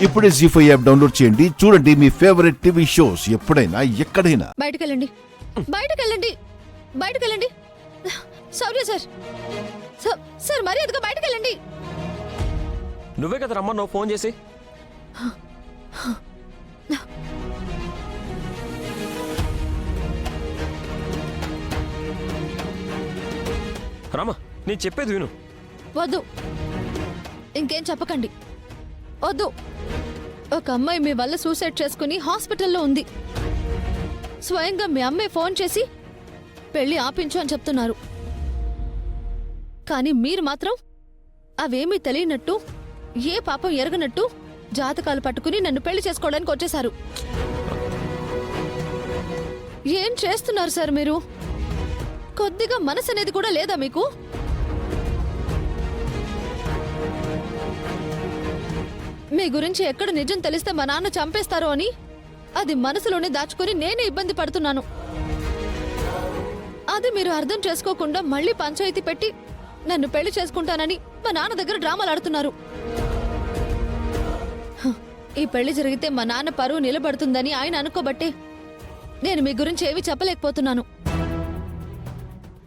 ఇప్పుడే జీ5 app download చేయండి. చూడండి మీ ఫేవరెట్ టీవీ షోస్ ఎప్పుడైనా ఎక్కడైనా. బయటకెళ్ళండి, బయటకెళ్ళండి, బయటకెళ్ళండి. సారీ సార్, సార్ మర్యాదగా బయటకెళ్ళండి. నువ్వే కదా రమ్మన్నావు ఫోన్ చేసి. రామా, నేను చెప్పేది విను. వద్దు, ఇంకేం చెప్పకండి. వద్దు. ఒక అమ్మాయి మీ వల్ల సూసైడ్ చేసుకుని హాస్పిటల్లో ఉంది. స్వయంగా మీ అమ్మాయి ఫోన్ చేసి పెళ్లి ఆపించు అని చెప్తున్నారు. కానీ మీరు మాత్రం అవేమీ తెలియనట్టు, ఏ పాపం ఎరగనట్టు జాతకాలు పట్టుకుని నన్ను పెళ్లి చేసుకోవడానికి వచ్చేశారు. ఏం చేస్తున్నారు సార్ మీరు? కొద్దిగా మనసు అనేది కూడా లేదా మీకు? మీ గురించి ఎక్కడ నిజం తెలిస్తే మా నాన్న చంపేస్తారో అని అది మనసులోనే దాచుకుని నేనే ఇబ్బంది పడుతున్నాను. అది మీరు అర్థం చేసుకోకుండా మళ్ళీ పంచాయతీ పెట్టి నన్ను పెళ్లి చేసుకుంటానని మా నాన్న దగ్గర డ్రామాలు ఆడుతున్నారు. ఈ పెళ్లి జరిగితే మా నాన్న పరువు నిలబడుతుందని ఆయన అనుకోబట్టే నేను మీ గురించి ఏమీ చెప్పలేకపోతున్నాను.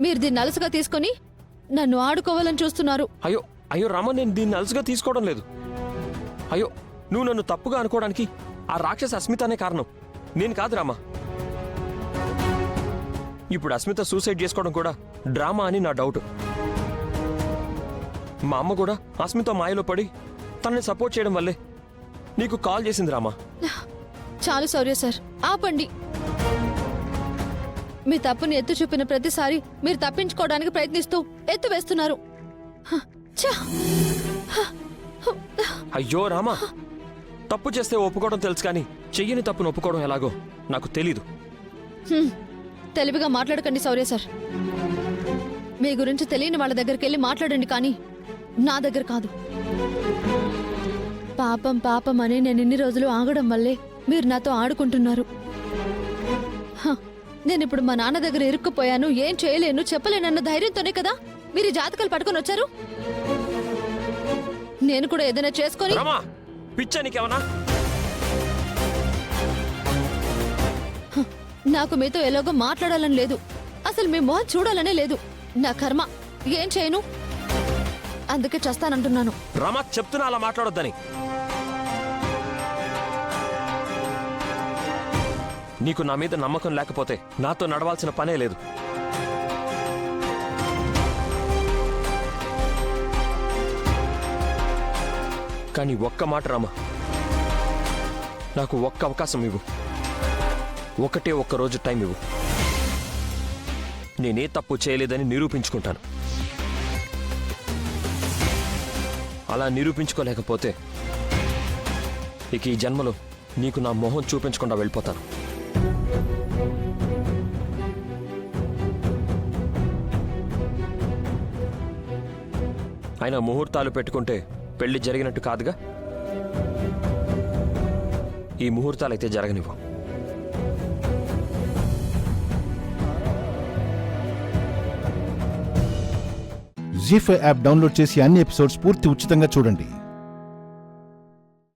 మీరు దీన్ని అలసుగా తీసుకుని నన్ను ఆడుకోవాలని చూస్తున్నారు. అయ్యో అయ్యో రామా, నేను దీన్ని అలసుగా తీసుకోవడం లేదు. అయ్యో, నువ్వు నన్ను తప్పుగా అనుకోవడానికి ఆ రాక్షస అస్మితనే కారణం, నేను కాదు రామా. ఇప్పుడు అస్మిత సూసైడ్ చేసుకోవడం కూడా డ్రామా అని నా డౌట్. మా అమ్మ కూడా అస్మిత మాయలో పడి తనని సపోర్ట్ చేయడం వల్లే నీకు కాల్ చేసింది రామా. చాలు సౌర్య సార్, ఆపండి. మీ తప్పుని ఎత్తు చూపిన ప్రతిసారి మీరు తప్పించుకోవడానికి ప్రయత్నిస్తూ ఎత్తు వేస్తున్నారు. అయ్యో రామా, తప్పు చేస్తే ఒప్పుకోవడం తెలుసు కానీ చెయ్యని తప్పును ఒప్పుకోవడం ఎలాగో నాకు తెలీదు. తెలివిగా మాట్లాడకండి సౌర్య సార్. మీ గురించి తెలియని వాళ్ళ దగ్గరికి వెళ్ళి మాట్లాడండి, కానీ నా దగ్గర కాదు. పాపం పాపం అని నేను ఇన్ని రోజులు ఆగడం వల్లే మీరు నాతో ఆడుకుంటున్నారు. నేనిప్పుడు మా నాన్న దగ్గర ఇరుక్కుపోయాను, ఏం చేయలేను చెప్పలేనన్న ధైర్యంతోనే కదా మీరు జాతకాలు పట్టుకొని వచ్చారు. నేను కూడా ఏదైనా చేసుకొని నాకు మీతో ఎలాగో మాట్లాడాలని లేదు, అసలు మీ మొహం చూడాలనే లేదు. నా కర్మ, ఏం చేయను, అందుకే చేస్తానంటున్నాను. రామా, చెప్తున్నా అలా మాట్లాడొద్దని. నీకు నా మీద నమ్మకం లేకపోతే నాతో నడవాల్సిన పనే లేదు. కానీ ఒక్క మాట రామా, నాకు ఒక్క అవకాశం ఇవ్వు, ఒకటే ఒక్క రోజు టైం ఇవ్వు. నేనే తప్పు చేయలేదని నిరూపించుకుంటాను. అలా నిరూపించుకోలేకపోతే ఇక ఈ జన్మలో నీకు నా మొహం చూపించకుండా వెళ్ళిపోతాను. అయినా ముహూర్తాలు పెట్టుకుంటే పెళ్లి జరిగినట్టు కాదుగా. ఈ ముహూర్తాలైతే జరగనివ్వు. జీ5 యాప్ డౌన్లోడ్ చేసి అన్ని ఎపిసోడ్స్ పూర్తి ఉచితంగా చూడండి.